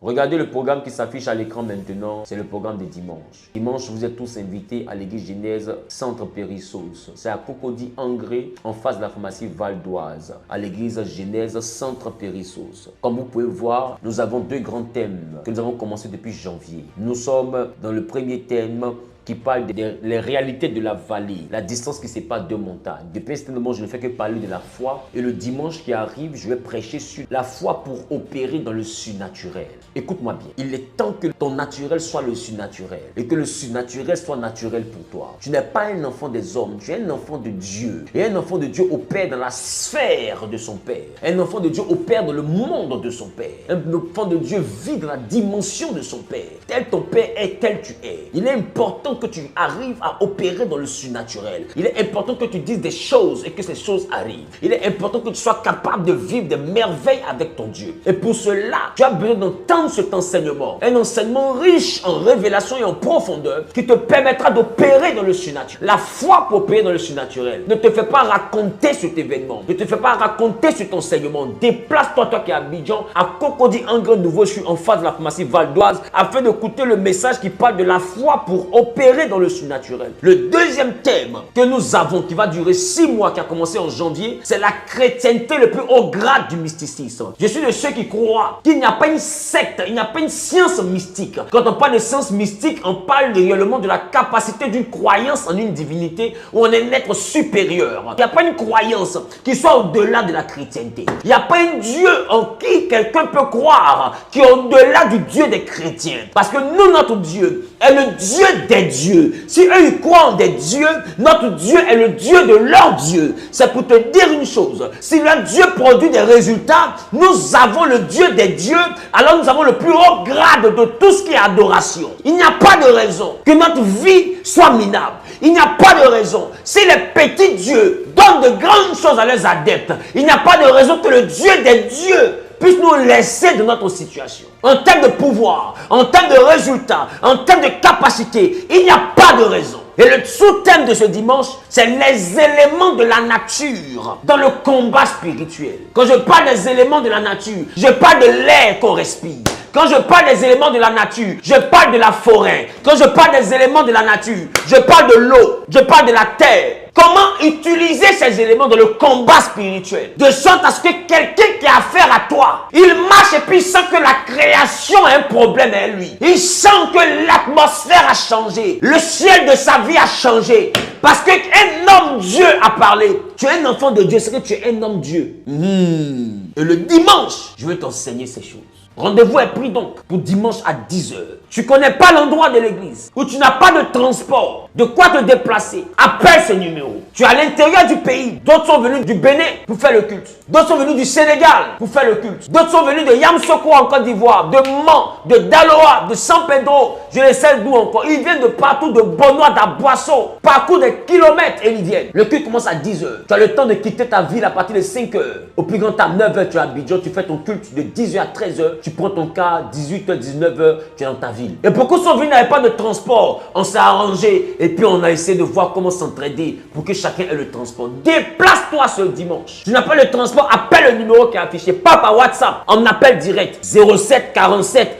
Regardez le programme qui s'affiche à l'écran maintenant, c'est le programme des dimanches. Dimanche, vous êtes tous invités à l'église Genèse Centre Périssos. C'est à Cocody Angré, en face de la pharmacie Val d'Oise, à l'église Genèse Centre Périssos. Comme vous pouvez voir, nous avons deux grands thèmes que nous avons commencé depuis janvier. Nous sommes dans le premier thème qui parle des réalités de la vallée, la distance qui sépare deux montagnes. Depuis un certain moment, je ne fais que parler de la foi. Et le dimanche qui arrive, je vais prêcher sur la foi pour opérer dans le surnaturel. Écoute-moi bien. Il est temps que ton naturel soit le surnaturel et que le surnaturel soit naturel pour toi. Tu n'es pas un enfant des hommes, tu es un enfant de Dieu. Et un enfant de Dieu opère dans la sphère de son Père. Un enfant de Dieu opère dans le monde de son Père. Un enfant de Dieu vit dans la dimension de son Père. Tel ton Père est, tel tu es. Il est important que tu arrives à opérer dans le surnaturel. Il est important que tu dises des choses et que ces choses arrivent. Il est important que tu sois capable de vivre des merveilles avec ton Dieu. Et pour cela, tu as besoin d'entendre cet enseignement. Un enseignement riche en révélation et en profondeur qui te permettra d'opérer dans le surnaturel. La foi pour opérer dans le surnaturel ne te fait pas raconter cet événement. Ne te fait pas raconter cet enseignement. Déplace-toi, toi qui es à Abidjan, à Cocody Angré Nouveau, je suis en face de la pharmacie Val d'Oise, afin d'écouter le message qui parle de la foi pour opérer dans le surnaturel. Le deuxième thème que nous avons, qui va durer 6 mois, qui a commencé en janvier, c'est la chrétienté le plus haut grade du mysticisme. Je suis de ceux qui croient qu'il n'y a pas une secte, il n'y a pas une science mystique. Quand on parle de science mystique, on parle réellement de la capacité d'une croyance en une divinité ou en un être supérieur. Il n'y a pas une croyance qui soit au-delà de la chrétienté. Il n'y a pas un Dieu en qui quelqu'un peut croire qui est au-delà du Dieu des chrétiens. Parce que nous, notre Dieu est le Dieu des dieux. Si eux ils croient en des dieux, notre Dieu est le Dieu de leur Dieu. C'est pour te dire une chose. Si leur Dieu produit des résultats, nous avons le Dieu des dieux, alors nous avons le plus haut grade de tout ce qui est adoration. Il n'y a pas de raison que notre vie soit minable. Il n'y a pas de raison. Si les petits dieux donnent de grandes choses à leurs adeptes, il n'y a pas de raison que le Dieu des dieux puisse nous laisser de notre situation. En termes de pouvoir, en termes de résultats, en termes de capacité, il n'y a pas de raison. Et le sous-thème de ce dimanche, c'est les éléments de la nature dans le combat spirituel. Quand je parle des éléments de la nature, je parle de l'air qu'on respire. Quand je parle des éléments de la nature, je parle de la forêt. Quand je parle des éléments de la nature, je parle de l'eau, je parle de la terre. Comment utiliser ces éléments dans le combat spirituel? De sorte à ce que quelqu'un qui a affaire à toi, il marche et puis il sent que la création a un problème avec lui. Il sent que l'atmosphère a changé. Le ciel de sa vie a changé. Parce qu'un homme Dieu a parlé. Tu es un enfant de Dieu, c'est que tu es un homme Dieu. Et le dimanche, je vais t'enseigner ces choses. Rendez-vous est pris donc pour dimanche à 10 h. Tu ne connais pas l'endroit de l'église ou tu n'as pas de transport, de quoi te déplacer. Appelle ce numéro. Tu es à l'intérieur du pays. D'autres sont venus du Bénin pour faire le culte. D'autres sont venus du Sénégal pour faire le culte. D'autres sont venus de Yamoussoukro en Côte d'Ivoire, de Mans, de Daloa, de San Pedro. Je ne sais d'où encore. Ils viennent de partout, de Bonois, d'Aboisseau. Parcours des kilomètres et ils viennent. Le culte commence à 10 h. Tu as le temps de quitter ta ville à partir de 5 h. Au plus grand à 9 h, tu es à Abidjan. Tu fais ton culte de 10 h à 13 h. Tu prends ton cas, 18 h, 19 h, tu es dans ta ville. Et beaucoup sont venus, n'avaient pas de transport. On s'est arrangé et puis on a essayé de voir comment s'entraider pour que chacun ait le transport. Déplace-toi ce dimanche. Tu n'as pas le transport, appelle le numéro qui est affiché. Pas par WhatsApp, on appelle direct. 07 47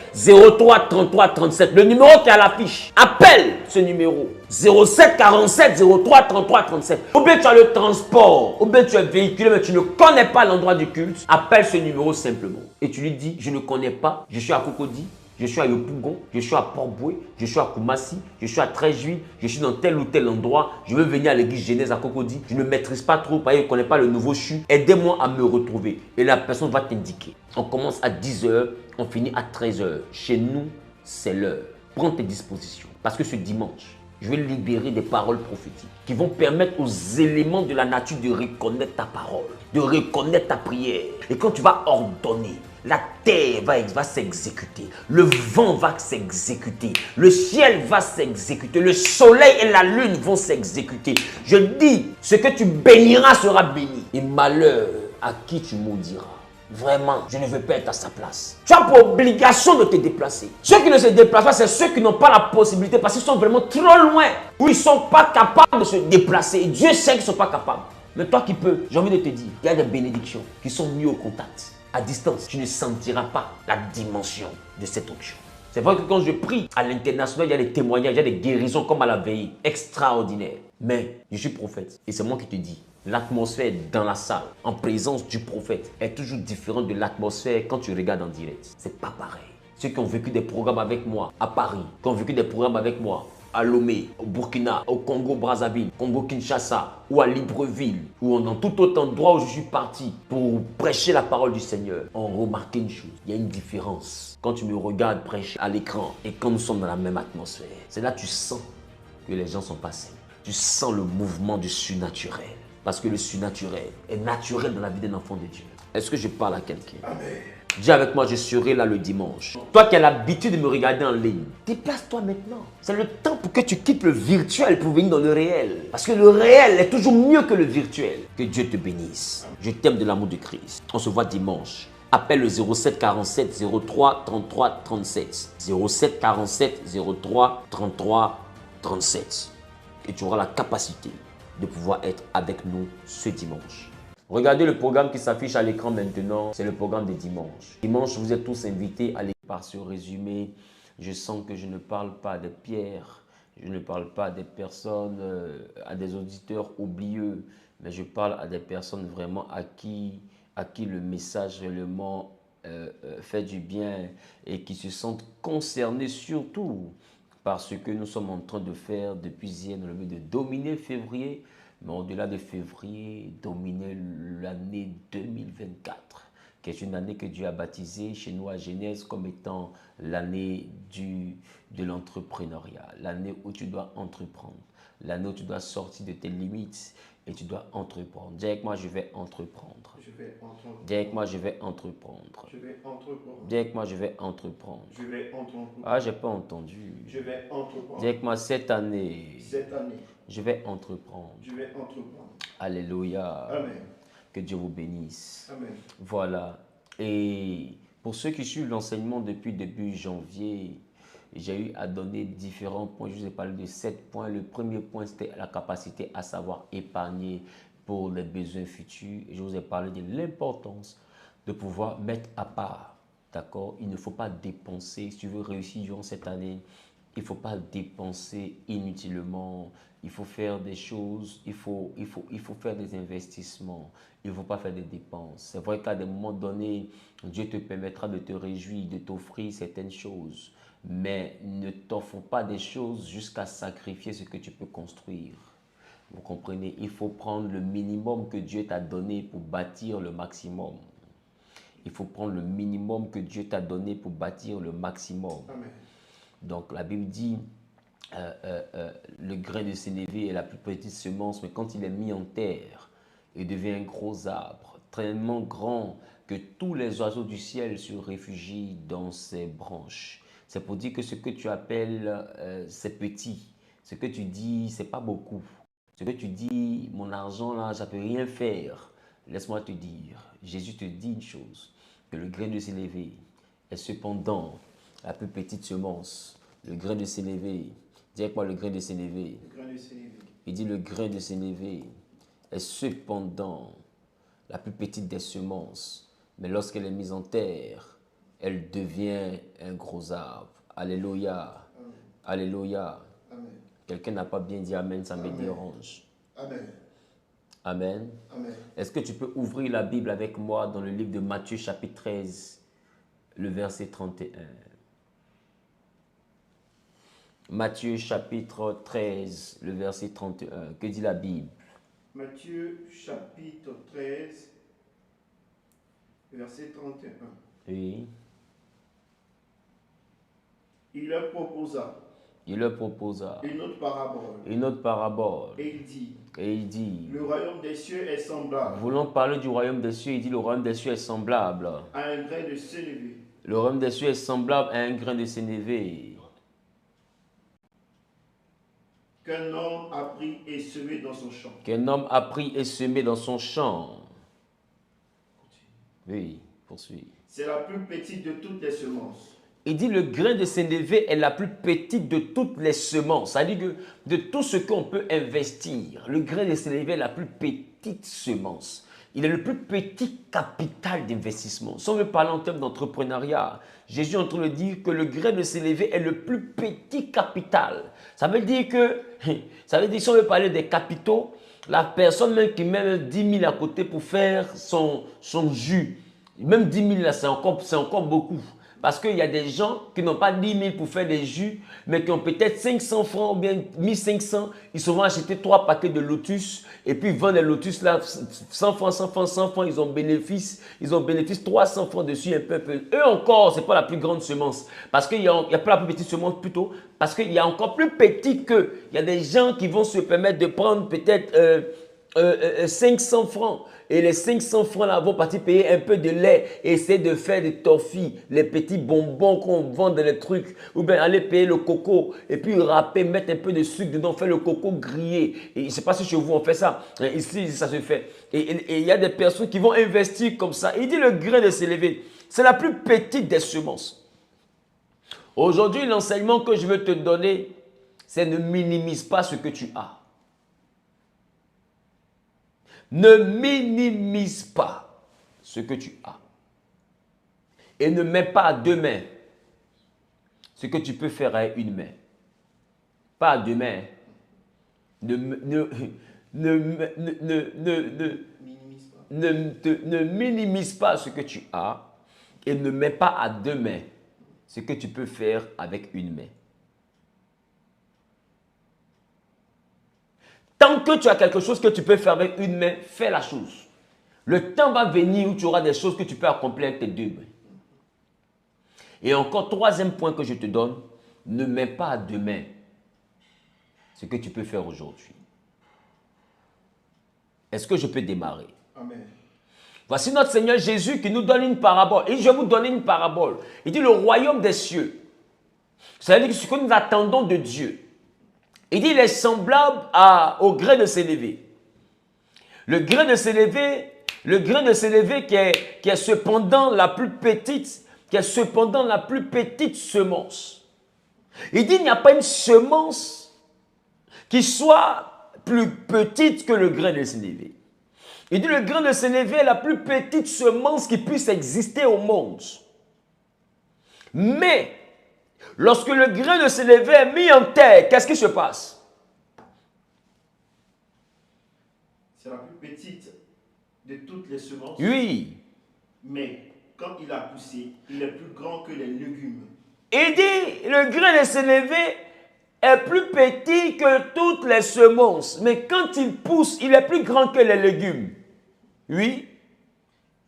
03 33 37. Le numéro qui est à l'affiche. Appelle ce numéro. 07 47 03 33 37. Ou bien tu as le transport, ou bien tu es véhiculé, mais tu ne connais pas l'endroit du culte. Appelle ce numéro simplement. Et tu lui dis, je ne connais pas, je suis à Cocody, je suis à Yopougon, je suis à Port-Boué, je suis à Koumassi, je suis à 13 juillet, je suis dans tel ou tel endroit, je veux venir à l'église Genèse à Cocody, je ne maîtrise pas trop, parce que je ne connais pas le nouveau CHU, aidez-moi à me retrouver. Et la personne va t'indiquer. On commence à 10 h, on finit à 13 h. Chez nous, c'est l'heure. Prends tes dispositions, parce que ce dimanche, je vais libérer des paroles prophétiques qui vont permettre aux éléments de la nature de reconnaître ta parole, de reconnaître ta prière. Et quand tu vas ordonner, la terre va s'exécuter, le vent va s'exécuter, le ciel va s'exécuter, le soleil et la lune vont s'exécuter. Je dis, ce que tu béniras sera béni. Et malheur à qui tu maudiras. Vraiment, je ne veux pas être à sa place. Tu as pour obligation de te déplacer. Ceux qui ne se déplacent pas, c'est ceux qui n'ont pas la possibilité parce qu'ils sont vraiment trop loin, ou ils ne sont pas capables de se déplacer. Et Dieu sait qu'ils ne sont pas capables. Mais toi qui peux, j'ai envie de te dire, il y a des bénédictions qui sont mises au contact. à distance, tu ne sentiras pas la dimension de cette onction. C'est vrai que quand je prie à l'international, il y a des témoignages, il y a des guérisons comme à la veille, extraordinaires. Mais je suis prophète et c'est moi qui te dis, l'atmosphère dans la salle, en présence du prophète, est toujours différente de l'atmosphère quand tu regardes en direct. C'est pas pareil. Ceux qui ont vécu des programmes avec moi à Paris, qui ont vécu des programmes avec moi à Lomé, au Burkina, au Congo-Brazzaville, Congo-Kinshasa ou à Libreville, ou dans tout autre endroit où je suis parti pour prêcher la parole du Seigneur, on remarque une chose, il y a une différence. Quand tu me regardes prêcher à l'écran et quand nous sommes dans la même atmosphère, c'est là que tu sens que les gens sont pas simples. Tu sens le mouvement du surnaturel. Parce que le surnaturel est naturel dans la vie d'un enfant de Dieu. Est-ce que je parle à quelqu'un? Amen. Dis avec moi, je serai là le dimanche. Toi qui as l'habitude de me regarder en ligne, déplace-toi maintenant. C'est le temps pour que tu quittes le virtuel pour venir dans le réel. Parce que le réel est toujours mieux que le virtuel. Que Dieu te bénisse. Je t'aime de l'amour de Christ. On se voit dimanche. Appelle le 07 47 03 33 37. 07 47 03 33 37. Et tu auras la capacité de pouvoir être avec nous ce dimanche. Regardez le programme qui s'affiche à l'écran maintenant, c'est le programme des dimanches. Dimanche, vous êtes tous invités à aller par ce résumé. Je sens que je ne parle pas des pierres, je ne parle pas des personnes, à des auditeurs oublieux, mais je parle à des personnes vraiment à qui le message réellement fait du bien et qui se sentent concernés surtout par ce que nous sommes en train de faire depuis hier dans le but de dominer février. Mais au-delà de février, dominer l'année 2024, qui est une année que Dieu a baptisée chez nous à Genèse comme étant l'année de l'entrepreneuriat, l'année où tu dois entreprendre, l'année où tu dois sortir de tes limites et tu dois entreprendre. Dis avec moi, je vais entreprendre. Je vais entreprendre. Dis avec moi, je vais entreprendre. Je vais entreprendre. Dis avec moi, je vais entreprendre. Je vais entreprendre. Ah, j'ai pas entendu. Je vais entreprendre. Dis avec moi, cette année. Cette année. Je vais entreprendre. Je vais entreprendre. Alléluia. Amen. Que Dieu vous bénisse. Amen. Voilà. Et pour ceux qui suivent l'enseignement depuis début janvier, j'ai eu à donner différents points. Je vous ai parlé de 7 points. Le premier point, c'était la capacité à savoir épargner pour les besoins futurs. Et je vous ai parlé de l'importance de pouvoir mettre à part. D'accord? Il ne faut pas dépenser. Si tu veux réussir durant cette année, il ne faut pas dépenser inutilement. Il faut faire des choses, il faut faire des investissements. Il ne faut pas faire des dépenses. C'est vrai qu'à des moments donnés, Dieu te permettra de te réjouir, de t'offrir certaines choses. Mais ne t'offre pas des choses jusqu'à sacrifier ce que tu peux construire. Vous comprenez? Il faut prendre le minimum que Dieu t'a donné pour bâtir le maximum. Il faut prendre le minimum que Dieu t'a donné pour bâtir le maximum. Amen. Donc la Bible dit, le grain de sénévé est la plus petite semence, mais quand il est mis en terre, il devient un gros arbre, tellement grand que tous les oiseaux du ciel se réfugient dans ses branches. C'est pour dire que ce que tu appelles c'est petit, ce que tu dis c'est pas beaucoup. Ce que tu dis, mon argent là, ça ne peut rien faire. Laisse-moi te dire, Jésus te dit une chose, que le grain de sénévé est cependant la plus petite semence. Le grain de sénévé, dis avec moi le grain de sénévé. Le grain de sénévé. Il dit le grain de sénévé est cependant la plus petite des semences. Mais lorsqu'elle est mise en terre, elle devient un gros arbre. Alléluia. Amen. Alléluia. Amen. Quelqu'un n'a pas bien dit Amen, ça me Amen. dérange. Amen. Amen. Amen. Est-ce que tu peux ouvrir la Bible avec moi dans le livre de Matthieu chapitre 13, le verset 31. Matthieu chapitre 13, le verset 31. Que dit la Bible? Matthieu chapitre 13, verset 31. Oui. Il leur proposa Il leur proposa une autre parabole. une autre parabole. Et il dit, Et il dit, le royaume des cieux est semblable voulant parler du royaume des cieux, il dit le royaume des cieux est semblable. à un grain de sénévé Le royaume des cieux est semblable à un grain de sénévé qu'un homme a pris et semé dans son champ. qu'un homme a pris et semé dans son champ. Oui, poursuis. C'est la plus petite de toutes les semences. Il dit le grain de sénévé est la plus petite de toutes les semences. C'est-à-dire que de tout ce qu'on peut investir, le grain de sénévé est la plus petite semence. il est le plus petit capital d'investissement. Si on veut parler en termes d'entrepreneuriat, Jésus est en train de dire que le grain de s'élever est le plus petit capital. Ça veut dire que, si on veut parler des capitaux, la personne même qui met 10 000 à côté pour faire son jus, même 10 000 là, c'est encore beaucoup. Parce qu'il y a des gens qui n'ont pas 10 000 pour faire des jus, mais qui ont peut-être 500 francs ou bien 1500. Ils se vont acheter 3 paquets de lotus et puis ils vendent les lotus là, 100 francs, 100 francs, 100 francs. Ils ont bénéfice 300 francs dessus un peu. Eux encore, ce n'est pas la plus grande semence. Parce qu'il y a pas la plus petite semence plutôt. Parce qu'il y a encore plus petit que. Il y a des gens qui vont se permettre de prendre peut-être 500 francs. Et les 500 francs là vont partir payer un peu de lait et essayer de faire des toffees, les petits bonbons qu'on vend dans les trucs. Ou bien aller payer le coco et puis râper, mettre un peu de sucre dedans, faire le coco grillé. Et je ne sais pas si chez vous on fait ça. Ici, ça se fait. Et il y a des personnes qui vont investir comme ça. Il dit le grain de s'élever, c'est la plus petite des semences. Aujourd'hui, l'enseignement que je veux te donner, c'est ne minimise pas ce que tu as. Ne minimise pas ce que tu as. Et ne mets pas à deux mains ce que tu peux faire avec une main. Pas à deux mains. Ne minimise pas ce que tu as et ne mets pas à deux mains ce que tu peux faire avec une main. Tant que tu as quelque chose que tu peux faire avec une main, fais la chose. Le temps va venir où tu auras des choses que tu peux accomplir avec tes deux mains. Et encore, troisième point que je te donne, ne mets pas à deux mains ce que tu peux faire aujourd'hui. Est-ce que je peux démarrer? Amen. Voici notre Seigneur Jésus qui nous donne une parabole. Et je vais vous donner une parabole. Il dit le royaume des cieux. C'est-à-dire ce que nous attendons de Dieu. Il dit, il est semblable au grain de s'élever. Le grain de s'élever qui est cependant la plus petite, semence. Il dit, il n'y a pas une semence qui soit plus petite que le grain de s'élever. Il dit, le grain de s'élever est la plus petite semence qui puisse exister au monde. Mais, lorsque le grain de s'élever est mis en terre, qu'est-ce qui se passe? C'est la plus petite de toutes les semences. Oui. Mais quand il a poussé, il est plus grand que les légumes. Il dit, le grain de s'élever est plus petit que toutes les semences. Mais quand il pousse, il est plus grand que les légumes. Oui.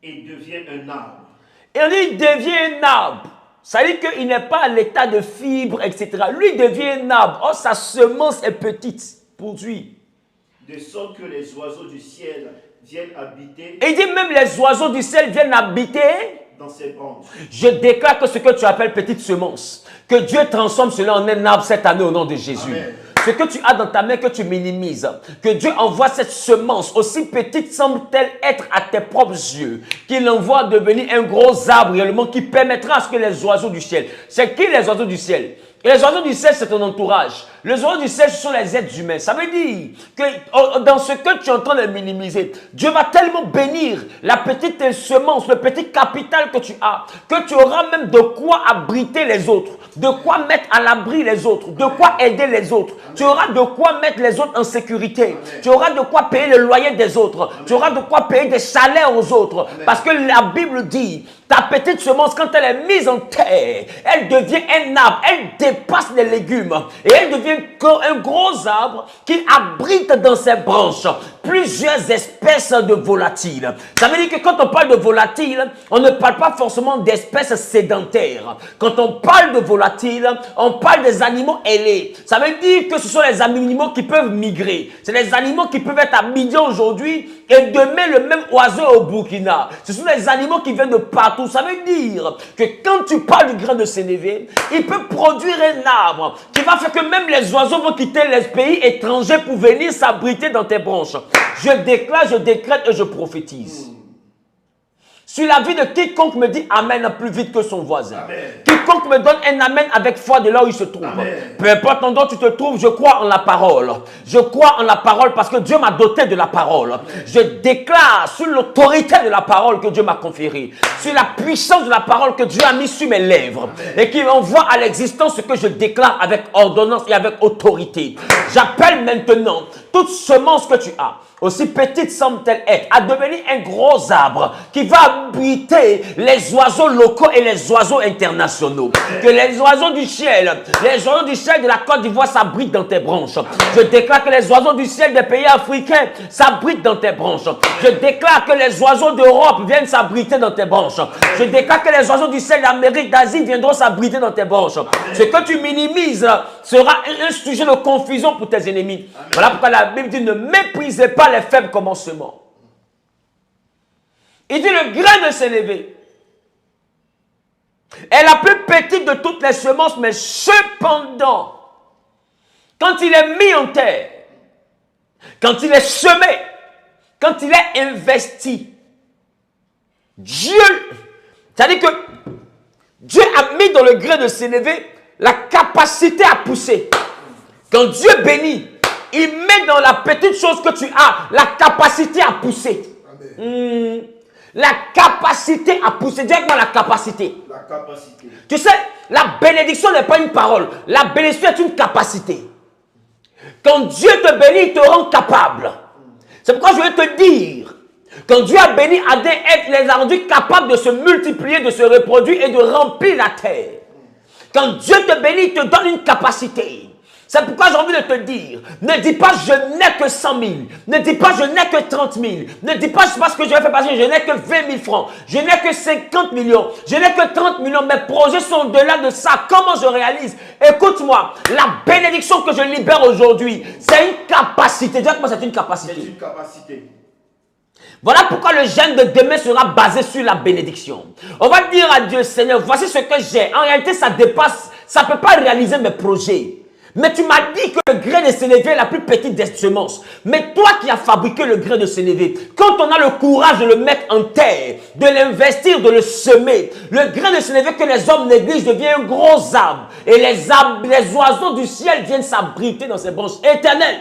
Et devient un arbre. Et on dit, il devient un arbre. Ça veut dire qu'il n'est pas à l'état de fibre, etc. Lui, il devient un arbre. Or, sa semence est petite pour lui. De sorte que les oiseaux du ciel viennent habiter. Et il dit, même les oiseaux du ciel viennent habiter dans ses branches. Je déclare que ce que tu appelles petite semence, que Dieu transforme cela en un arbre cette année au nom de Jésus. Amen. Ce que tu as dans ta main que tu minimises, que Dieu envoie cette semence, aussi petite semble-t-elle être à tes propres yeux, qu'il envoie devenir un gros arbre réellement qui permettra à ce que les oiseaux du ciel, c'est qui les oiseaux du ciel? Et les oiseaux du ciel, c'est ton entourage. Les oiseaux du ciel, ce sont les êtres humains. Ça veut dire que dans ce que tu es en train de minimiser, Dieu va tellement bénir la petite semence, le petit capital que tu as, que tu auras même de quoi abriter les autres, de quoi mettre à l'abri les autres, de quoi aider les autres. Amen. Tu auras de quoi mettre les autres en sécurité. Amen. Tu auras de quoi payer le loyer des autres. Amen. Tu auras de quoi payer des salaires aux autres. Amen. Parce que la Bible dit, ta petite semence, quand elle est mise en terre, elle devient un arbre, elle dépasse les légumes et elle devient un gros arbre qui abrite dans ses branches plusieurs espèces de volatiles. Ça veut dire que quand on parle de volatiles, on ne parle pas forcément d'espèces sédentaires. Quand on parle de volatiles, on parle des animaux ailés. Ça veut dire que ce sont les animaux qui peuvent migrer. C'est les animaux qui peuvent être à Abidjan aujourd'hui et demain le même oiseau au Burkina. Ce sont les animaux qui viennent de partout. Ça veut dire que quand tu parles du grain de sénévé, il peut produire un arbre qui va faire que même les oiseaux vont quitter les pays étrangers pour venir s'abriter dans tes branches. Je déclare, je décrète et je prophétise Sur la vie de quiconque me dit amen plus vite que son voisin. Amen. Quiconque me donne un amen avec foi de là où il se trouve. Amen. Peu importe l'endroit où tu te trouves, je crois en la parole. Je crois en la parole parce que Dieu m'a doté de la parole. Amen. Je déclare sur l'autorité de la parole que Dieu m'a conférée, sur la puissance de la parole que Dieu a mis sur mes lèvres. Amen. Et qui envoie à l'existence ce que je déclare avec ordonnance et avec autorité. J'appelle maintenant toute semence que tu as, aussi petite semble-t-elle être, à devenir un gros arbre qui va abriter les oiseaux locaux et les oiseaux internationaux. Que les oiseaux du ciel de la Côte d'Ivoire s'abritent dans tes branches. Je déclare que les oiseaux du ciel des pays africains s'abritent dans tes branches. Je déclare que les oiseaux d'Europe viennent s'abriter dans tes branches. Je déclare que les oiseaux du ciel d'Amérique, d'Asie viendront s'abriter dans tes branches. Ce que tu minimises sera un sujet de confusion pour tes ennemis. Voilà pourquoi la Bible dit ne méprisez pas les faibles commencements. Il dit le grain de s'élever est la plus petite de toutes les semences, mais cependant, quand il est mis en terre, quand il est semé, quand il est investi, Dieu, c'est-à-dire que Dieu a mis dans le grain de s'élever la capacité à pousser. Quand Dieu bénit, il met dans la petite chose que tu as la capacité à pousser. La capacité à pousser. Dis-moi la capacité. La capacité. Tu sais, la bénédiction n'est pas une parole. La bénédiction est une capacité. Quand Dieu te bénit, il te rend capable. C'est pourquoi je vais te dire, quand Dieu a béni Adam, il les a rendus capables de se multiplier, de se reproduire et de remplir la terre. Quand Dieu te bénit, il te donne une capacité. C'est pourquoi j'ai envie de te dire, ne dis pas je n'ai que 100 000, ne dis pas je n'ai que 30 000, ne dis pas je sais pas ce que je vais faire parce que je n'ai que 20 000 francs, je n'ai que 50 millions, je n'ai que 30 millions, mes projets sont au-delà de ça, comment je réalise? Écoute-moi, la bénédiction que je libère aujourd'hui, c'est une capacité, dis-moi c'est une capacité. C'est une capacité. Voilà pourquoi le jeûne de demain sera basé sur la bénédiction. On va dire à Dieu, Seigneur, voici ce que j'ai. En réalité, ça dépasse, ça ne peut pas réaliser mes projets. Mais tu m'as dit que le grain de sénévé est la plus petite des semences. Mais toi qui as fabriqué le grain de sénévé, quand on a le courage de le mettre en terre, de l'investir, de le semer, le grain de sénévé que les hommes négligent devient un gros arbre. Et les oiseaux du ciel viennent s'abriter dans ces branches éternelles.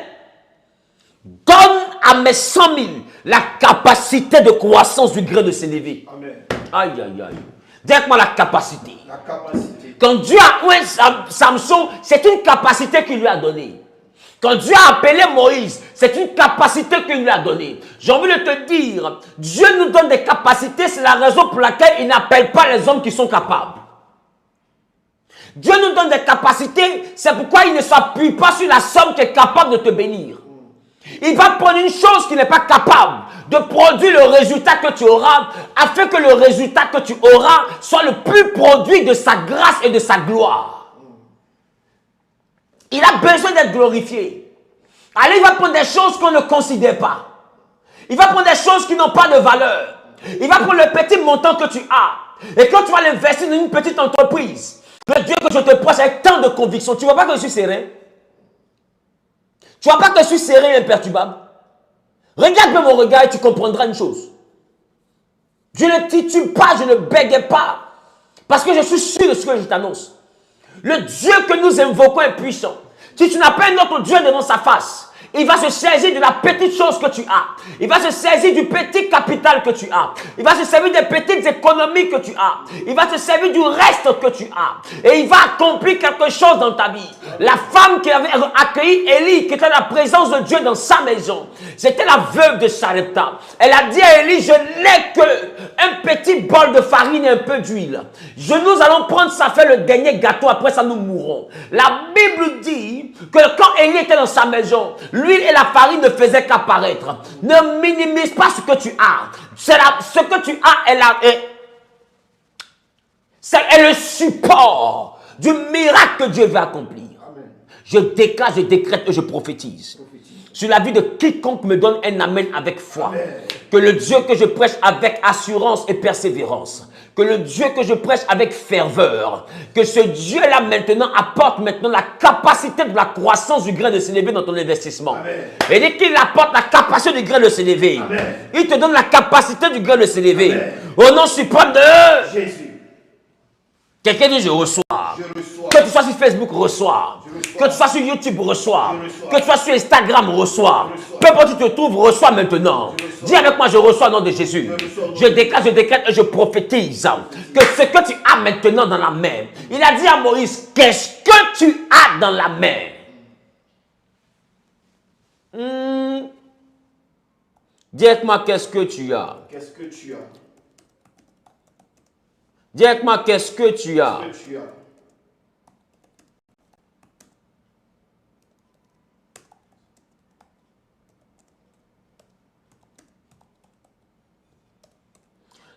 Donne à mes 100 000 la capacité de croissance du grain de sénévé. Amen. Aïe, aïe, aïe. Dis-moi la capacité. La capacité. Quand Dieu a oint Samson, c'est une capacité qu'il lui a donnée. Quand Dieu a appelé Moïse, c'est une capacité qu'il lui a donnée. J'ai envie de te dire, Dieu nous donne des capacités, c'est la raison pour laquelle il n'appelle pas les hommes qui sont capables. Dieu nous donne des capacités, c'est pourquoi il ne s'appuie pas sur la somme qui est capable de te bénir. Il va prendre une chose qui n'est pas capable de produire le résultat que tu auras, afin que le résultat que tu auras soit le plus produit de sa grâce et de sa gloire. Il a besoin d'être glorifié. Allez, il va prendre des choses qu'on ne considère pas. Il va prendre des choses qui n'ont pas de valeur. Il va prendre le petit montant que tu as. Et quand tu vas l'investir dans une petite entreprise, le Dieu que je te prêche avec tant de conviction, tu ne vois pas que je suis serein? Tu ne vois pas que je suis serein et imperturbable? Regarde bien mon regard et tu comprendras une chose. Je ne titube pas, je ne bégaye pas. Parce que je suis sûr de ce que je t'annonce. Le Dieu que nous invoquons est puissant. Si tu n'as pas un autre Dieu devant sa face, il va se saisir de la petite chose que tu as. Il va se saisir du petit capital que tu as. Il va se servir des petites économies que tu as. Il va se servir du reste que tu as. Et il va accomplir quelque chose dans ta vie. La femme qui avait accueilli Élie, qui était la présence de Dieu dans sa maison, c'était la veuve de Sarepta. Elle a dit à Élie, je n'ai qu'un petit bol de farine et un peu d'huile. Nous allons prendre ça, faire le dernier gâteau, après ça nous mourrons. La Bible dit que quand Élie était dans sa maison, l'huile et la farine ne faisaient qu'apparaître. Ne minimise pas ce que tu as. Ce que tu as est le support du miracle que Dieu veut accomplir. Amen. Je déclare, je décrète et je prophétise. Sur la vie de quiconque me donne un amen avec foi. Amen. Que le Dieu que je prêche avec assurance et persévérance, Que le Dieu que je prêche avec ferveur, que ce Dieu-là maintenant apporte maintenant la capacité de la croissance du grain de s'élever dans ton investissement. Amen. Et dès qu'il apporte la capacité du grain de s'élever, il te donne la capacité du grain de s'élever. Au nom suprême de Jésus. Quelqu'un dit je reçois. Je reçois. Que tu sois sur Facebook, reçois. Que tu sois sur YouTube, reçois. Que tu sois sur Instagram, reçois. Peu importe où tu te trouves, reçois maintenant. Dis avec moi, je reçois au nom de Jésus. Je déclare, je décrète et je prophétise que ce que tu as maintenant dans la main. Il a dit à Moïse, qu'est-ce que tu as dans la main? Dis avec moi, qu'est-ce que tu as? Qu'est-ce que tu as? Dis avec moi, qu'est-ce que tu as? Qu'est-ce que tu as?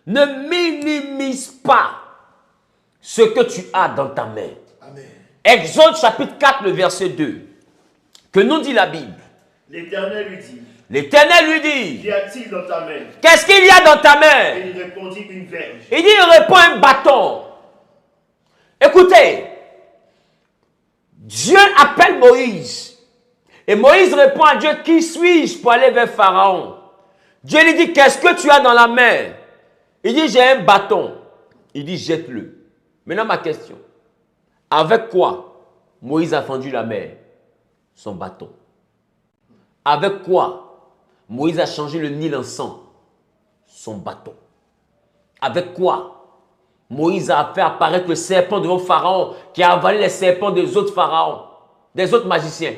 Ne minimise pas ce que tu as dans ta main. Amen. Exode chapitre 4, le verset 2. Que nous dit la Bible? L'Éternel lui dit, L'Éternel lui dit, qu'y a-t-il dans ta main? qu'est-ce qu'il y a dans ta main? Et il répondit, une verge. Il dit, il répond un bâton. Écoutez, Dieu appelle Moïse. Et Moïse répond à Dieu, qui suis-je pour aller vers Pharaon? Dieu lui dit, qu'est-ce que tu as dans la main? Il dit, j'ai un bâton. Il dit, jette-le. Maintenant, ma question. Avec quoi Moïse a fendu la mer? Son bâton. Avec quoi Moïse a changé le Nil en sang? Son bâton. Avec quoi Moïse a fait apparaître le serpent devant Pharaon qui a avalé les serpents des autres pharaons, des autres magiciens?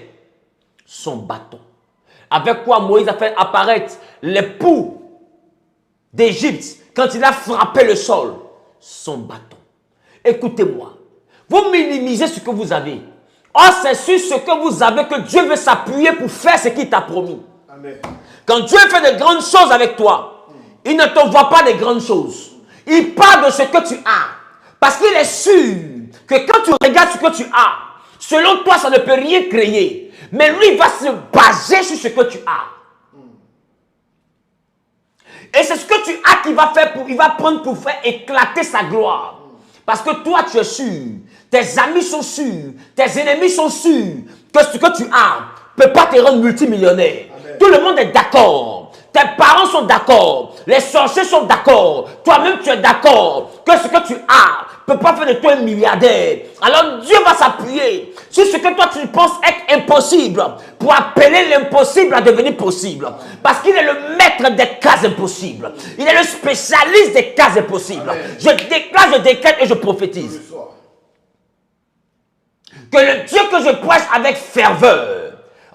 Son bâton. Avec quoi Moïse a fait apparaître les poux d'Égypte quand il a frappé le sol? Son bâton. Écoutez-moi. Vous minimisez ce que vous avez. Or, c'est sur ce que vous avez que Dieu veut s'appuyer pour faire ce qu'il t'a promis. Amen. Quand Dieu fait de grandes choses avec toi, il ne t'envoie pas des grandes choses. Il parle de ce que tu as. Parce qu'il est sûr que quand tu regardes ce que tu as, selon toi, ça ne peut rien créer. Mais lui, il va se baser sur ce que tu as. Et c'est ce que tu as qu'il va faire il va prendre pour faire éclater sa gloire. Parce que toi, tu es sûr, tes amis sont sûrs, tes ennemis sont sûrs que ce que tu as ne peut pas te rendre multimillionnaire. Amen. Tout le monde est d'accord. Tes parents sont d'accord. Les sorciers sont d'accord. Toi-même, tu es d'accord que ce que tu as ne peut pas faire de toi un milliardaire. Alors Dieu va s'appuyer sur ce que toi tu penses être impossible pour appeler l'impossible à devenir possible. Parce qu'il est le maître des cas impossibles. Il est le spécialiste des cas impossibles. Amen. Je déclare, je décrète et je prophétise que le Dieu que je prêche avec ferveur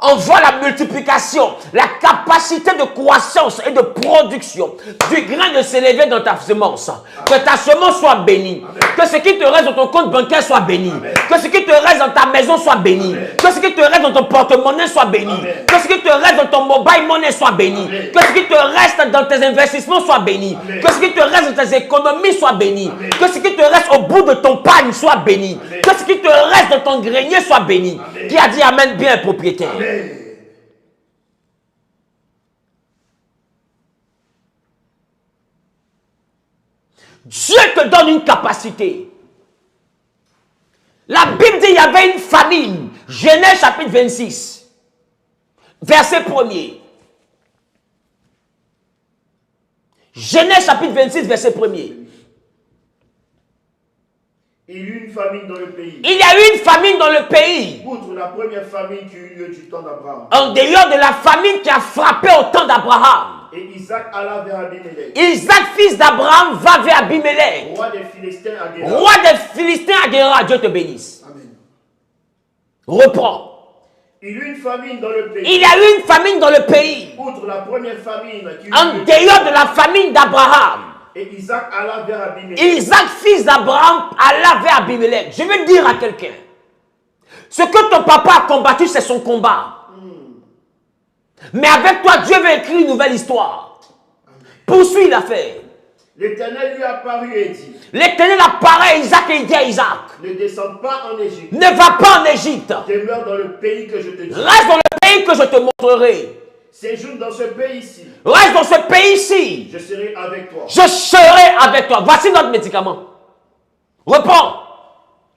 envoie la multiplication, la capacité de croissance et de production du grain de s'élever dans ta semence. Que ta semence soit bénie. Amen. Que ce qui te reste dans ton compte bancaire soit béni. Amen. Que ce qui te reste dans ta maison soit béni. Amen. Que ce qui te reste dans ton porte-monnaie soit béni. Amen. Que ce qui te reste dans ton mobile money soit béni. Amen. Que ce qui te reste dans tes investissements soit béni. Amen. Que ce qui te reste dans tes économies soit béni. Amen. Que ce qui te reste au bout de ton pagne soit béni. Amen. Que ce qui te reste dans ton grenier soit béni. Amen. Qui a dit amen bien, propriétaire? Amen. Dieu te donne une capacité. La Bible dit qu'il y avait une famine. Genèse chapitre 26, verset 1er. Genèse chapitre 26, verset 1er. Il y eut une famine dans le pays. Il y a eu une famine dans le pays. Outre la première famine qui eut lieu du temps d'Abraham. En dehors de la famine qui a frappé au temps d'Abraham. Et Isaac alla vers Abimelech. Isaac, fils d'Abraham, va vers Abimelech. Roi des Philistins à Guéra. Roi des Philistins à Guéra. Dieu te bénisse. Amen. Reprends. Il y eut une famine dans le pays. Il y a eu une famine dans le pays. Outre la première famine qui eut En lieu. dehors de la famine d'Abraham. Et Isaac alla vers Abimelech. Isaac, fils d'Abraham, alla vers Abimelech. Je veux dire à quelqu'un, ce que ton papa a combattu, c'est son combat. Mais avec toi, Dieu veut écrire une nouvelle histoire. Poursuis l'affaire. L'Éternel lui apparut et dit, L'Éternel apparaît à Isaac et il dit à Isaac, ne descends pas en Égypte. ne va pas en Égypte. Demeure dans le pays que je te dis. Reste dans le pays que je te montrerai. séjourne dans ce pays-ci. Reste dans ce pays-ci. Je serai avec toi. Je serai avec toi. Voici notre médicament. Reprends.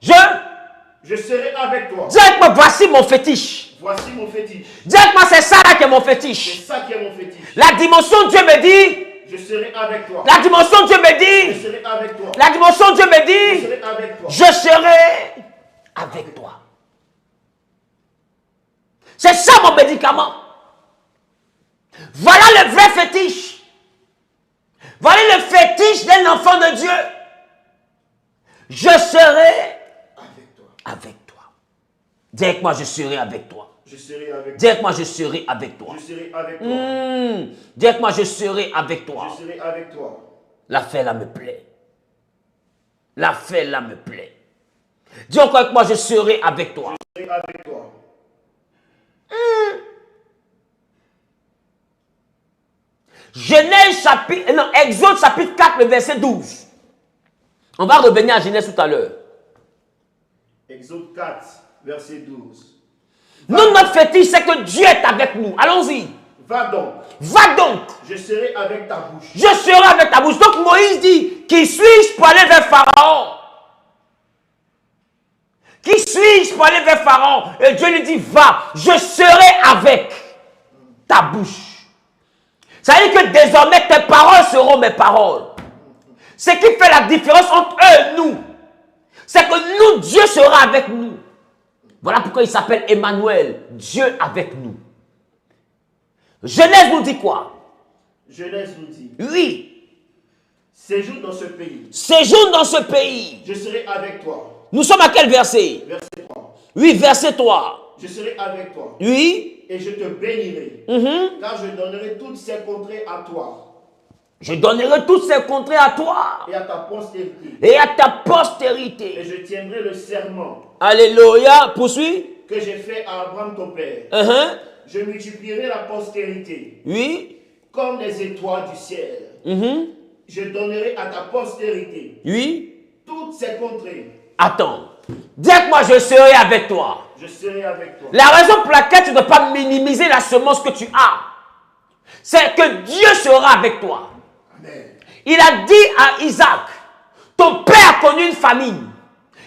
Je serai avec toi. Dis avec moi, voici mon fétiche. Voici mon fétiche. Dis avec moi, c'est ça là qui est mon C'est fétiche. ça qui est mon fétiche. La dimension Dieu me dit. Je serai avec toi. La dimension Dieu me Je dit. serai avec toi. La dimension Dieu me Je dit. serai avec toi. Je serai avec toi. C'est ça mon médicament. Voilà le vrai fétiche. Voilà le fétiche d'un enfant de Dieu. Je serai Avec toi. avec toi. Dis avec moi, je serai avec toi. Je serai avec toi. Dis avec moi, je serai avec toi. Je serai avec toi. Dis avec moi, je serai avec toi. Je serai avec toi. L'affaire là me plaît. L'affaire là me plaît. Dis encore avec moi, je serai avec toi. Je serai avec toi. Genèse chapitre, non, Exode chapitre 4, le verset 12. On va revenir à Genèse tout à l'heure. Exode 4, verset 12. Nous, notre fétiche, c'est que Dieu est avec nous. Allons-y. Va donc. Va donc. Je serai avec ta bouche. Je serai avec ta bouche. Donc Moïse dit, qui suis-je pour aller vers Pharaon? Qui suis-je pour aller vers Pharaon? Et Dieu lui dit, va, je serai avec ta bouche. Ça veut dire que désormais tes paroles seront mes paroles. Ce qui fait la différence entre eux et nous, c'est que nous, Dieu sera avec nous. Voilà pourquoi il s'appelle Emmanuel, Dieu avec nous. Genèse nous dit quoi? Genèse nous dit. Oui. Séjourne dans ce pays. Séjourne dans ce pays. Je serai avec toi. Nous sommes à quel verset? Verset 3. Oui, verset 3. Je serai avec toi. Oui. Et je te bénirai. Car je donnerai toutes ces contrées à toi. Je donnerai toutes ces contrées à toi. Et à ta postérité. Et à ta Et postérité. je tiendrai le serment Alléluia. Poursuis. que j'ai fait à Abraham ton père. Je multiplierai la postérité Oui. comme les étoiles du ciel. Je donnerai à ta postérité Oui. toutes ces contrées. Attends. Dis avec moi, je serai avec toi. Je serai avec toi. La raison pour laquelle tu ne dois pas minimiser la semence que tu as, c'est que Dieu sera avec toi. Amen. Il a dit à Isaac, ton père a connu une famine.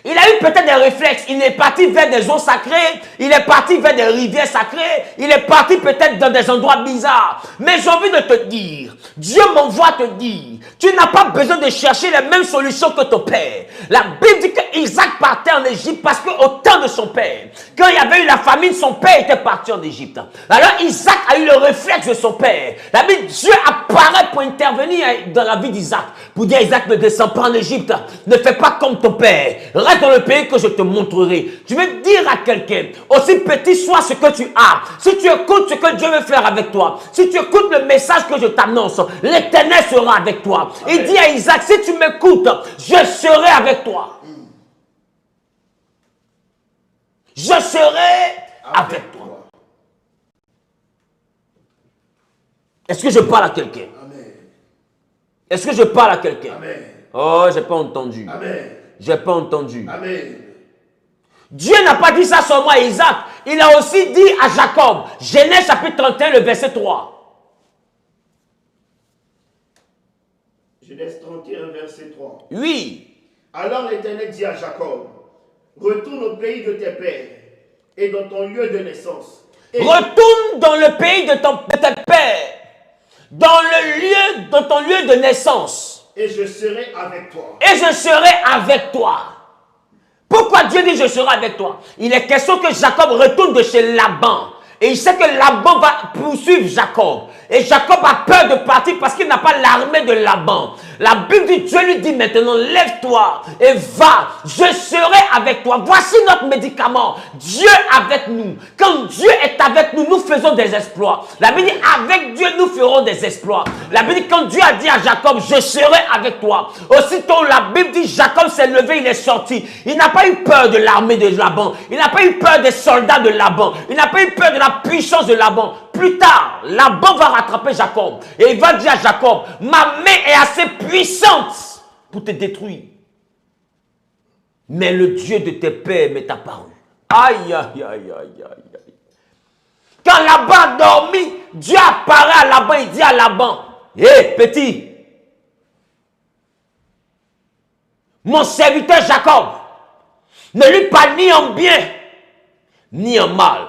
Il a eu peut-être des réflexes. Il est parti vers des eaux sacrées. Il est parti vers des rivières sacrées. Il est parti peut-être dans des endroits bizarres. Mais j'ai envie de te dire, Dieu m'envoie te dire, tu n'as pas besoin de chercher les mêmes solutions que ton père. La Bible dit que Isaac partait en Égypte parce qu'au temps de son père, quand il y avait eu la famine, son père était parti en Égypte. Alors Isaac a eu le réflexe de son père. La Bible, Dieu apparaît pour intervenir dans la vie d'Isaac. Pour dire, Isaac, ne descends pas en Égypte. Ne fais pas comme ton père. Reste dans le pays que je te montrerai. Je vais dire à quelqu'un, aussi petit soit ce que tu as, si tu écoutes ce que Dieu veut faire avec toi, si tu écoutes le message que je t'annonce, l'Éternel sera avec toi. Amen. Il dit à Isaac, si tu m'écoutes, je serai avec toi. Je serai avec toi. Est-ce que je parle à quelqu'un? Est-ce que je parle à quelqu'un? Oh, j'ai pas entendu. Amen. J'ai pas entendu. Amen. Dieu n'a pas dit ça seulement à Isaac. Il a aussi dit à Jacob. Genèse chapitre 31, le verset 3. Genèse 31, verset 3. Oui. Alors l'Éternel dit à Jacob, retourne au pays de tes pères et dans ton lieu de naissance. Retourne dans le pays de tes pères, dans le lieu de ton lieu de naissance. Et je serai avec toi. Et je serai avec toi. Pourquoi Dieu dit je serai avec toi? Il est question que Jacob retourne de chez Laban. Et il sait que Laban va poursuivre Jacob. Et Jacob a peur de partir parce qu'il n'a pas l'armée de Laban. La Bible dit, Dieu lui dit maintenant, lève-toi et va, je serai avec toi. Voici notre médicament. Dieu avec nous. Quand Dieu est avec nous, nous faisons des exploits. La Bible dit, avec Dieu, nous ferons des exploits. La Bible dit, quand Dieu a dit à Jacob, je serai avec toi. Aussitôt, la Bible dit, Jacob s'est levé, il est sorti. Il n'a pas eu peur de l'armée de Laban. Il n'a pas eu peur des soldats de Laban. Il n'a pas eu peur de la puissance de Laban. Plus tard, Laban va rattraper Jacob. Et il va dire à Jacob, ma main est assez puissante pour te détruire. Mais le Dieu de tes pères m'est apparu. Aïe, aïe, aïe, aïe, aïe. Quand Laban a dormi, Dieu apparaît à Laban, il dit à Laban, hé petit, mon serviteur Jacob, ne lui parle ni en bien, ni en mal.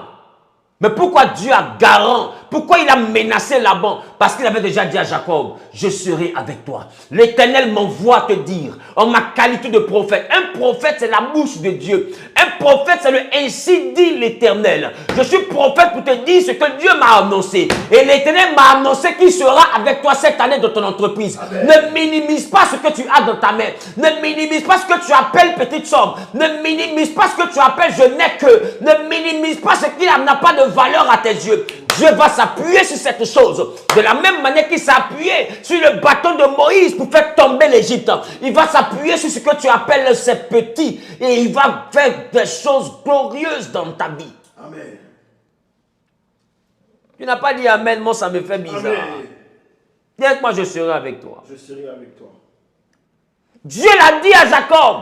Mais pourquoi Dieu a garant? Pourquoi il a menacé Laban? Parce qu'il avait déjà dit à Jacob, je serai avec toi. L'Éternel m'envoie te dire, en ma qualité de prophète. Un prophète, c'est la bouche de Dieu. Un prophète, c'est le ainsi dit l'Éternel. Je suis prophète pour te dire ce que Dieu m'a annoncé. Et l'Éternel m'a annoncé qu'il sera avec toi cette année dans ton entreprise. Amen. Ne minimise pas ce que tu as dans ta main. Ne minimise pas ce que tu appelles petite somme. Ne minimise pas ce que tu appelles je n'ai que. Ne minimise pas ce qui n'a pas de valeur à tes yeux. Dieu va s'appuyer sur cette chose. De la même manière qu'il s'est appuyé sur le bâton de Moïse pour faire tomber l'Égypte. Il va s'appuyer sur ce que tu appelles ces petits. Et il va faire des choses glorieuses dans ta vie. Amen. Tu n'as pas dit Amen, moi ça me fait bizarre. Amen. Dis avec moi, je serai avec toi. Je serai avec toi. Dieu l'a dit à Jacob.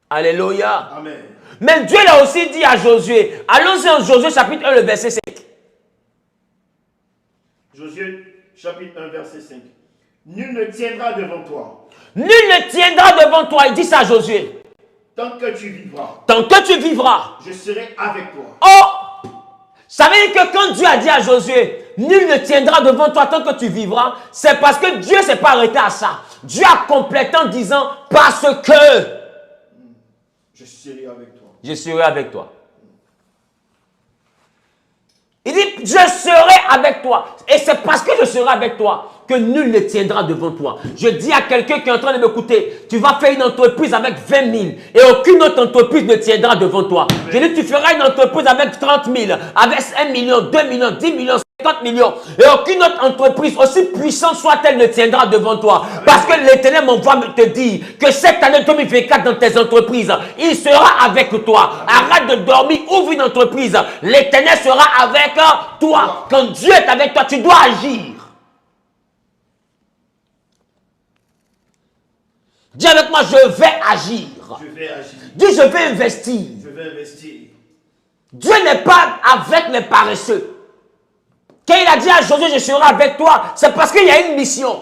Alléluia. Amen. Mais Dieu l'a aussi dit à Josué. Allons-y en Josué chapitre 1, le verset 5. Josué chapitre 1, verset 5. Nul ne tiendra devant toi. Nul ne tiendra devant toi. Il dit ça à Josué. Tant que tu vivras. Tant que tu vivras. Je serai avec toi. Oh! Ça veut dire que quand Dieu a dit à Josué, nul ne tiendra devant toi tant que tu vivras, c'est parce que Dieu ne s'est pas arrêté à ça. Dieu a complété en disant, parce que je serai avec toi. Je serai avec toi. Il dit, je serai avec toi. Et c'est parce que je serai avec toi que nul ne tiendra devant toi. Je dis à quelqu'un qui est en train de m'écouter, tu vas faire une entreprise avec 20 000 et aucune autre entreprise ne tiendra devant toi. Amen. Je dis, tu feras une entreprise avec 30 000, avec 1 million, 2 millions, 10 millions, 50 millions. Et aucune autre entreprise, aussi puissante soit-elle, ne tiendra devant toi. Amen. Parce que l'Éternel m'envoie te dire que cette année 2024 dans tes entreprises, il sera avec toi. Amen. Arrête de dormir, ouvre une entreprise. L'Éternel sera avec toi. Quand Dieu est avec toi, tu dois agir. Dis avec moi, je vais agir. Je vais agir. Dis, je vais investir. Je vais investir. Dieu n'est pas avec les paresseux. Quand il a dit à Josué, je serai avec toi, c'est parce qu'il y a une mission.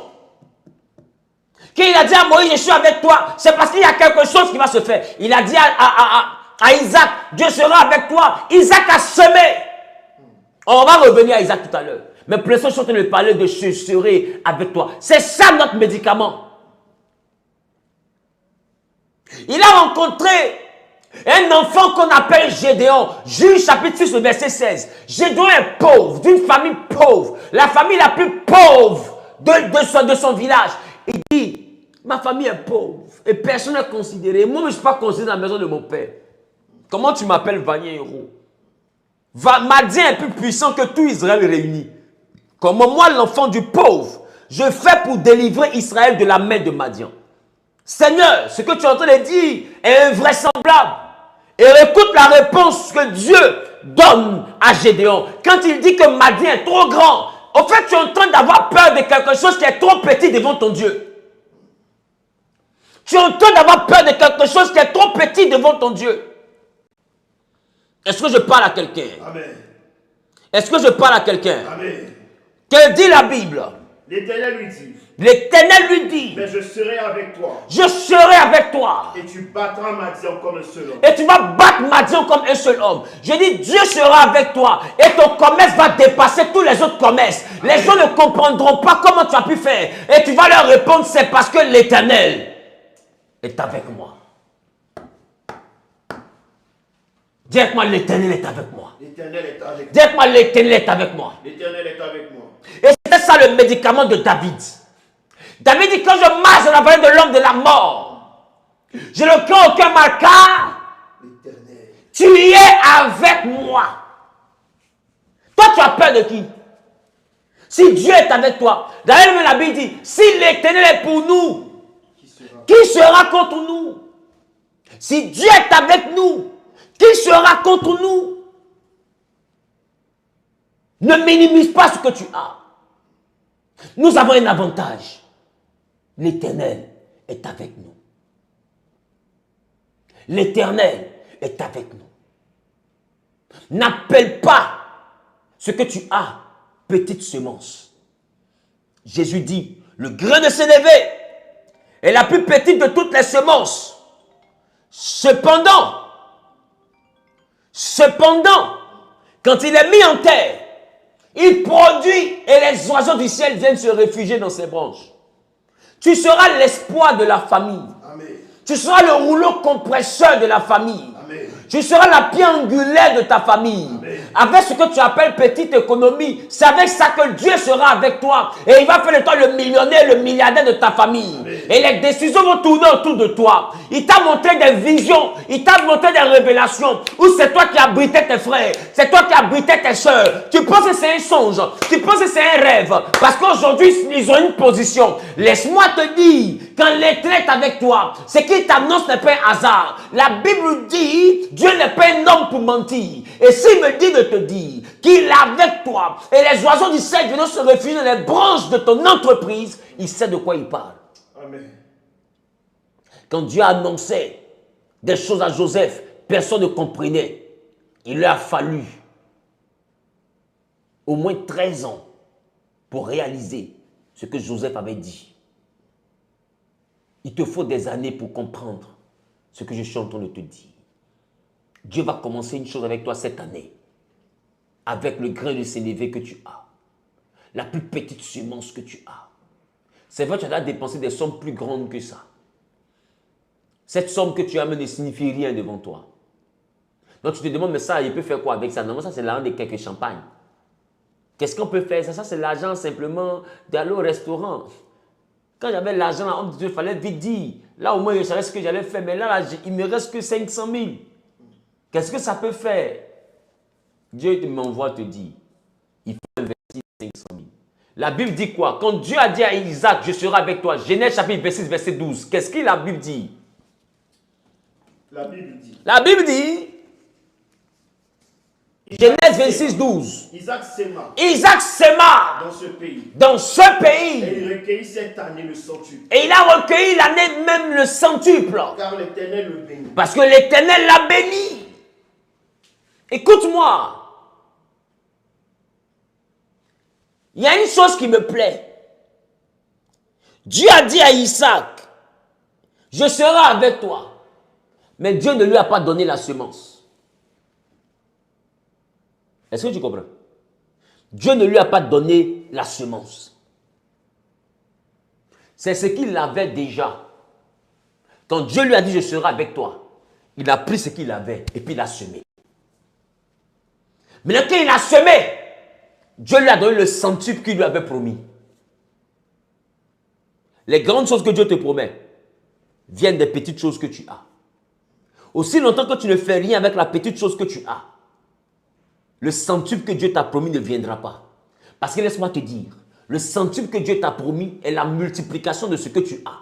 Quand il a dit à Moïse, je suis avec toi, c'est parce qu'il y a quelque chose qui va se faire. Il a dit à Isaac, Dieu sera avec toi. Isaac a semé. On va revenir à Isaac tout à l'heure. Mais pour l'instant, je suis en train de parler de je serai avec toi. C'est ça notre médicament. Il a rencontré un enfant qu'on appelle Gédéon. Juge chapitre 6, verset 16. Gédéon est pauvre, d'une famille pauvre. La famille la plus pauvre de son village. Il dit, ma famille est pauvre et personne n'est considéré. Moi, je ne suis pas considéré dans la maison de mon père. Comment tu m'appelles Vania Héros? Madian est plus puissant que tout Israël réuni. Comment moi, l'enfant du pauvre, je fais pour délivrer Israël de la main de Madian? Seigneur, ce que tu es en train de dire est invraisemblable. Et écoute la réponse que Dieu donne à Gédéon. Quand il dit que Madian est trop grand, en fait, tu es en train d'avoir peur de quelque chose qui est trop petit devant ton Dieu. Tu es en train d'avoir peur de quelque chose qui est trop petit devant ton Dieu. Est-ce que je parle à quelqu'un? Amen. Est-ce que je parle à quelqu'un? Amen. Que dit la Bible? L'Éternel lui dit. L'Éternel lui dit. Mais je serai avec toi. Je serai avec toi. Et tu battras Madian comme un seul homme. Et tu vas battre Madian comme un seul homme. Je dis, Dieu sera avec toi. Et ton commerce va dépasser tous les autres commerces. Amen. Les gens ne comprendront pas comment tu as pu faire. Et tu vas leur répondre, c'est parce que l'Éternel est avec moi. Dis avec moi, l'Éternel est avec moi. L'Éternel est avec moi. Dis avec moi, l'Éternel est avec moi. L'Éternel est avec moi. Et c'était ça le médicament de David. David dit, quand je marche dans la vallée de l'homme de la mort, je ne crains aucun mal car tu y es avec moi. Toi, tu as peur de qui? Si Dieu est avec toi, d'ailleurs, la Bible dit, si l'Éternel est pour nous, qui sera contre nous? Si Dieu est avec nous, qui sera contre nous? Ne minimise pas ce que tu as. Nous avons un avantage. L'Éternel est avec nous. L'Éternel est avec nous. N'appelle pas ce que tu as, petite semence. Jésus dit, le grain de sénévé est la plus petite de toutes les semences. Cependant, quand il est mis en terre, il produit et les oiseaux du ciel viennent se réfugier dans ses branches. Tu seras l'espoir de la famille. Amen. Tu seras le rouleau compresseur de la famille. Amen. Tu seras la pierre angulaire de ta famille. Amen. Avec ce que tu appelles petite économie, c'est avec ça que Dieu sera avec toi. Et il va faire de toi le millionnaire, le milliardaire de ta famille. Amen. Et les décisions vont tourner autour de toi. Il t'a montré des visions, il t'a montré des révélations. Où c'est toi qui abritais tes frères, c'est toi qui abritais tes soeurs. Tu penses que c'est un songe, tu penses que c'est un rêve. Parce qu'aujourd'hui, ils ont une position. Laisse-moi te dire, quand l'Éternel est avec toi, ce qu'il t'annonce n'est pas un hasard. La Bible dit, Dieu n'est pas un homme pour mentir. Et s'il me dit de te dire qu'il est avec toi, et les oiseaux du ciel viennent se réfugier dans les branches de ton entreprise, il sait de quoi il parle. Amen. Quand Dieu a annoncé des choses à Joseph, personne ne comprenait. Il lui a fallu au moins 13 ans pour réaliser ce que Joseph avait dit. Il te faut des années pour comprendre ce que je suis en train de te dire. Dieu va commencer une chose avec toi cette année. Avec le grain de sénévé que tu as. La plus petite semence que tu as. C'est vrai que tu as dépensé des sommes plus grandes que ça. Cette somme que tu as ne signifie rien devant toi. Donc tu te demandes, mais ça, il peut faire quoi avec ça? Non, ça c'est l'argent de quelques champagnes. Qu'est-ce qu'on peut faire? Ça c'est l'argent simplement d'aller au restaurant. Quand j'avais l'argent, on me disait, il fallait vite dire. Là au moins je savais ce que j'allais faire. Mais là il ne me reste que 500 000. Qu'est-ce que ça peut faire? Dieu m'envoie te dire, il faut investir 500 000. La Bible dit quoi? Quand Dieu a dit à Isaac, je serai avec toi, Genèse chapitre 26, verset 12, qu'est-ce que la Bible dit? La Bible dit, Genèse 26, 12. Isaac s'aima dans ce pays. Et il recueillit cette année le centuple. Et il a recueilli l'année même le centuple. Car l'Éternel le bénit. Parce que l'Éternel l'a béni. Écoute-moi. Il y a une chose qui me plaît. Dieu a dit à Isaac, je serai avec toi. Mais Dieu ne lui a pas donné la semence. Est-ce que tu comprends? Dieu ne lui a pas donné la semence. C'est ce qu'il avait déjà. Quand Dieu lui a dit, je serai avec toi, il a pris ce qu'il avait et puis il a semé. Mais quand il a semé, Dieu lui a donné le centuple qu'il lui avait promis. Les grandes choses que Dieu te promet viennent des petites choses que tu as. Aussi longtemps que tu ne fais rien avec la petite chose que tu as, le centuple que Dieu t'a promis ne viendra pas. Parce que laisse-moi te dire, le centuple que Dieu t'a promis est la multiplication de ce que tu as.